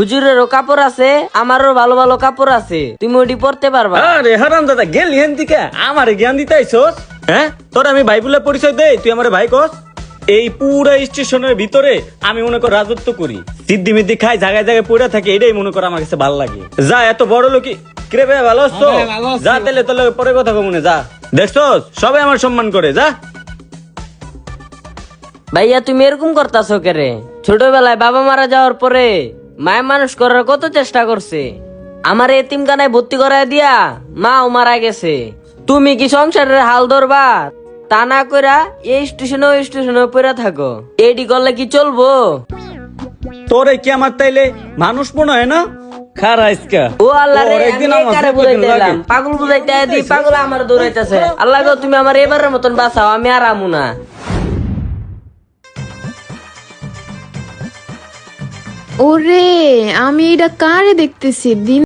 হুজুরেরও কাপড় আছে, আমারও ভালো ভালো কাপড় আছে, তুমি ওটি পরতে পারবা। আরে হারাম দাদা গেলি হেন দিকে আমারে জ্ঞান দিতাইছস? হ্যাঁ তোর আমি ভাই বলে পরিচয় দেই, তুই আমারে ভাই কস? এই পুরা স্টেশনের ভিতরে আমি মনে কর রাজত্ব করি, সিদ্ধি মিদ্ধি খাই, জায়গায় জায়গায় পড়ে থাকে, এটাই মনে কর আমার কাছে ভালো লাগে। যা এত বড় লোকই কিরে ভাই, ভালো আছো? যা তাহলে তোর লগে পরে কথা কমনে যা, দেখছস সবাই আমার সম্মান করে, যা। ভাইয়া তুমি এরকম করতাছো কেরে? ছোটবেলায় বাবা মারা যাওয়ার পরে মায় মানুষ করার কত চেষ্টা করছে, আমার এতিমখানায় ভর্তি করায় দিয়া মাও মারা গেছে। তুমি কি সংসারের হাল ধরবা? তা না কইরা এই স্টেশনে ওই স্টেশনে পড়ে থাকো, এডি করলে কি চলবো? তোরে কি আমার তাইলে মানুষ মনে হয় না? খারাইসকা ও আল্লাহ রে, তোর আমি একদিন এই আমার কারে বুকের বুঝাইতে লাগে। এলাম? পাগল বুঝাইতে দি, পাগল আমার দৌড়াইতেছে। আল্লাহ গো, তুমি আমার এবারের মতন বাঁচাও, আমি আর আমু না। ওরে, আমি এটা কারে দেখতেছি দিন